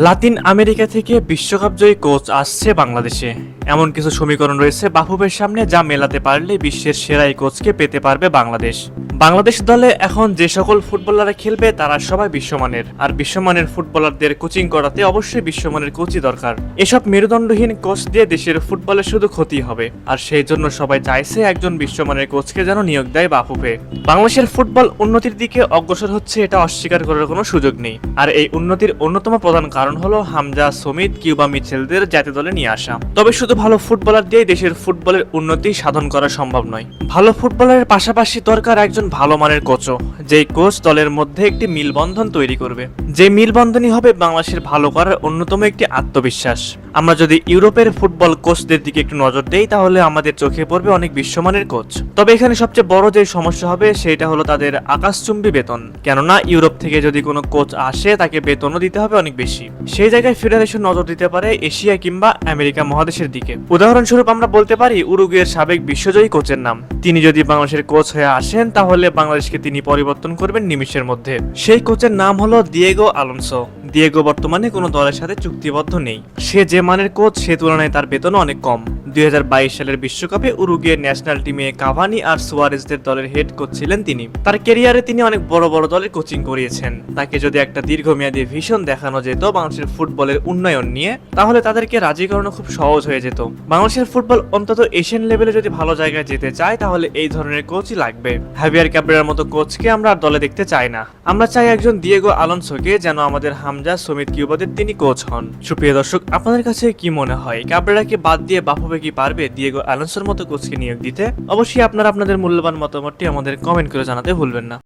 Latin America থেকে বিশ্বকাপ জয়ী coach আসছে বাংলাদেশে। এমন কিছু সমীকরণ রয়েছে বাফুফের সামনে, যা মেলাতে পারলে বিশ্বের সেরা এই কোচকে পেতে পারবে বাংলাদেশ। বাংলাদেশ দলে এখন যে সকল ফুটবলাররা খেলবে তারা সবাই বিশ্বমানের, আর বিশ্বমানের ফুটবলারদের কোচিং করাতে অবশ্যই বিশ্বমানের কোচই দরকার। এসব মেরুদণ্ডহীন কোচ দিয়ে দেশের ফুটবলে শুধু ক্ষতি হবে, আর সেই জন্য সবাই চাইছে একজন বিশ্বমানের কোচকে যেন নিয়োগ দেয় বাফুফে। বাংলাদেশের ফুটবল উন্নতির দিকে অগ্রসর হচ্ছে, এটা অস্বীকার করার কোনো সুযোগ নেই। আর এই উন্নতির অন্যতম প্রধান কারণ হলো হামজা, সমিত, কিউবা মিচেলদের জাতীয় দলে নিয়ে আসা। তবে শুধু ভালো ফুটবলার দিয়ে দেশের ফুটবলের উন্নতি সাধন করা সম্ভব নয়। ভালো ফুটবলারের পাশাপাশি দরকার একজন ভালো মানের কোচও, যেই কোচ দলের মধ্যে একটি মিলবন্ধন তৈরি করবে। যে মিলবন্ধনই হবে বাংলাদেশের ভালো করার অন্যতম একটি আত্মবিশ্বাস। আমরা যদি ইউরোপের ফুটবল কোচদের দিকে একটু নজর দেই, তাহলে আমাদের চোখে পড়বে অনেক বিশ্বমানের কোচ। তবে এখানে সবচেয়ে বড় যে সমস্যা হবে সেটা হলো তাদের আকাশচুম্বী বেতন। কেননা ইউরোপ থেকে যদি কোনো কোচ আসে তাকে বেতনও দিতে হবে অনেক বেশি। সেই জায়গায় ফেডারেশন নজর দিতে পারে এশিয়া কিংবা আমেরিকা মহাদেশের দিকে। উদাহরণস্বরূপ আমরা বলতে পারি উরুগুয়ের সাবেক বিশ্বজয়ী কোচের নাম। তিনি যদি বাংলাদেশের কোচ হয়ে আসেন তাহলে বাংলাদেশকে তিনি পরিবর্তন করবেন নিমিষের মধ্যে। সেই কোচের নাম হলো দিয়েগো আলোনসো। দিয়েগো বর্তমানে কোনো দলের সাথে চুক্তিবদ্ধ নেই। সে যে মানের কোচ সে তুলনায় তার বেতনও অনেক কম। 2022 সালের বিশ্বকাপে উরুগুয়ে ন্যাশনাল টিমে কাভানি আর সুয়ারেজদের দলের হেড কোচ ছিলেন তিনি। তার ক্যারিয়ারে তিনি অনেক বড় বড় দলের কোচিং করিয়েছেন। তাকে যদি একটা দীর্ঘমেয়াদী ভিশন দেখানো যেত বাংলাদেশের ফুটবলের উন্নয়ন নিয়ে, তাহলে তাদেরকে রাজি করানো খুব সহজ হয়ে যেত। বাংলাদেশের ফুটবল অন্তত এশিয়ান লেভেলে যদি ভালো জায়গায় যেতে চায় তাহলে এই ধরনের কোচই লাগবে। হাভিয়ার ক্যাব্রেরার মতো কোচকে আমরা আর দলে দেখতে চাই না। আমরা চাই একজন দিয়েগো আলোনসোকে, যেন আমাদের হামজা, সমিত, কিউবাদের তিনি কোচ হন। সুপ্রিয় দর্শক, আপনাদের কাছে কি মনে হয় ক্যাব্রেরাকে বাদ দিয়ে বাফুফে কি পারবে দিয়েগো আলোনসোর মতো কোচকে নিয়োগ দিতে? অবশ্যই আপনারা আপনাদের মূল্যবান মতামতটি আমাদের কমেন্ট করে জানাতে ভুলবেন না।